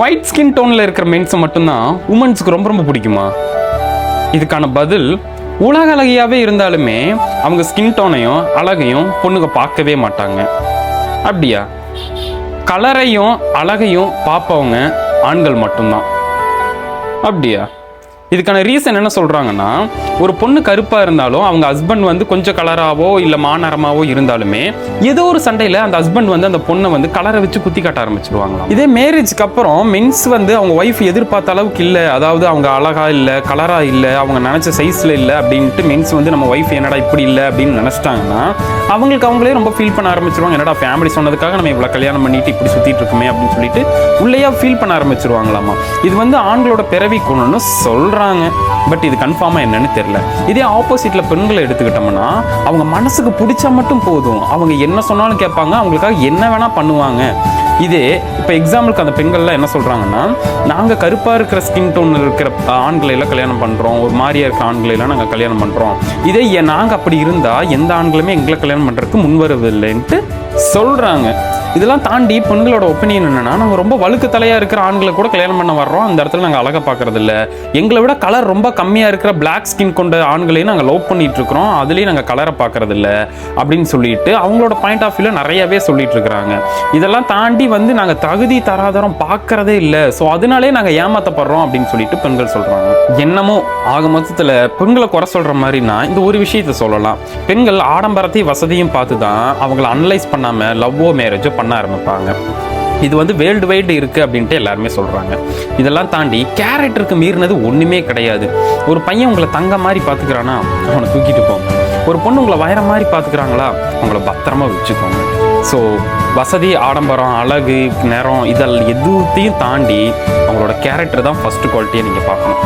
White skin டோனில் இருக்கிற மென்ஸை மட்டும்தான் உமன்ஸுக்கு ரொம்ப ரொம்ப பிடிக்குமா? இதுக்கான பதில், உலக அழகியாகவே இருந்தாலுமே அவங்க ஸ்கின் டோனையும் அழகையும் பொண்ணுங்க பார்க்கவே மாட்டாங்க. அப்படியா? கலரையும் அழகையும் பார்ப்பவங்க ஆண்கள் மட்டும்தான். அப்படியா? இதுக்கான ரீசன் என்ன சொல்கிறாங்கன்னா, ஒரு பொண்ணு கருப்பாக இருந்தாலும் அவங்க ஹஸ்பண்ட் வந்து கொஞ்சம் கலராகவோ இல்லை மாநரமாவோ இருந்தாலுமே ஏதோ ஒரு சண்டையில் அந்த ஹஸ்பண்ட் வந்து அந்த பொண்ணை வந்து கலரை வச்சு குத்தி காட்ட ஆரம்பிச்சிடுவாங்களாம். இதே மேரேஜ்க்கு அப்புறம் மென்ஸ் வந்து அவங்க ஒய்ஃப் எதிர்பார்த்த அளவுக்கு இல்லை, அதாவது அவங்க அழகா இல்லை, கலராக இல்லை, அவங்க நினச்ச சைஸில் இல்லை அப்படின்ட்டு மென்ஸ் வந்து நம்ம ஒய்ஃப் என்னடா இப்படி இல்லை அப்படின்னு நினச்சிட்டாங்கன்னா அவங்களுக்கு அவங்களே ரொம்ப ஃபீல் பண்ண ஆரம்பிச்சிருவாங்க. என்னடா ஃபேமிலி சொன்னதுக்காக நம்ம இவ்வளோ கல்யாணம் பண்ணிட்டு இப்படி சுற்றிட்டு இருக்குமே அப்படின்னு சொல்லிட்டு உள்ளேயா ஃபீல் பண்ண ஆரம்பிச்சிருவாங்களாமா. இது வந்து ஆண்களோட பிறவி குணம்னு சொல்கிறாங்க. பட் இது கன்ஃபார்மா என்னன்னு தெரியல. இதே ஆப்போசிட்ல பெண்களை எடுத்துக்கிட்டோம்னா அவங்க மனசுக்கு பிடிச்சா மட்டும் போதும், அவங்க என்ன சொன்னாலும் கேட்பாங்க, அவங்களுக்காக என்ன வேணா பண்ணுவாங்க. இதே இப்போ எக்ஸாம்பிளுக்கு அந்த பெண்கள்லாம் என்ன சொல்றாங்கன்னா, நாங்கள் கருப்பாக இருக்கிற ஸ்கின் டோன் இருக்கிற ஆண்களை எல்லாம் கல்யாணம் பண்ணுறோம், ஒரு மாதிரியா இருக்கிற ஆண்களை எல்லாம் நாங்கள் கல்யாணம் பண்ணுறோம். இதே நாங்கள் அப்படி இருந்தால் எந்த ஆண்களுமே எங்களை கல்யாணம் பண்ணுறதுக்கு முன்வரவில்லைன்ட்டு சொல்கிறாங்க. இதெல்லாம் தாண்டி பெண்களோட ஒப்பீனியன் என்னன்னா, நாங்கள் ரொம்ப வழுக்கு தலையாக இருக்கிற ஆண்களை கூட கல்யாணம் பண்ண வர்றோம், அந்த இடத்துல நாங்கள் அழகாக பார்க்கறது இல்லை, எங்களை விட கலர் ரொம்ப கம்மியாக இருக்கிற பிளாக் ஸ்கின் கொண்ட ஆண்களையும் நாங்கள் லவ் பண்ணிட்டு இருக்கிறோம், அதுலேயும் நாங்கள் கலரை பார்க்கறது இல்லை அப்படின்னு சொல்லிட்டு அவங்களோட பாயிண்ட் ஆஃப் வியூவில் நிறையவே சொல்லிட்டு இருக்கிறாங்க. இதெல்லாம் தாண்டி வந்து நாங்கள் தகுதி தராதரம் பார்க்கறதே இல்லை, ஸோ அதனாலே நாங்கள் ஏமாற்றப்படுறோம் அப்படின்னு சொல்லிட்டு பெண்கள் சொல்கிறாங்க. என்னமோ ஆக மொத்தத்தில் பெண்களை குறை சொல்கிற மாதிரினா இந்த ஒரு விஷயத்தை சொல்லலாம், பெண்கள் ஆடம்பரத்தையும் வசதியும் பார்த்து தான் அவங்கள அனலைஸ் பண்ணாமல் லவ்வோ மேரேஜோ பண்ண ஆரம்பிப்பாங்க. இது வந்து வேர்ல்டு வைடு இருக்குது அப்படின்ட்டு எல்லாருமே சொல்கிறாங்க. இதெல்லாம் தாண்டி கேரக்டருக்கு மீறினது ஒன்றுமே கிடையாது. ஒரு பையன் உங்களை தங்க மாதிரி பார்த்துக்கிறானா அவனை தூக்கிட்டு போங்க, ஒரு பொண்ணு உங்களை வயர மாதிரி பார்த்துக்கிறாங்களா அவங்கள பத்திரமா வச்சுக்கோங்க. ஸோ வசதி, ஆடம்பரம், அழகு, நிறம் இதெல்லாம் எதுத்தையும் தாண்டி அவங்களோட கேரக்டர் தான் ஃபர்ஸ்ட் குவாலிட்டியை நீங்கள் பார்க்கணும்.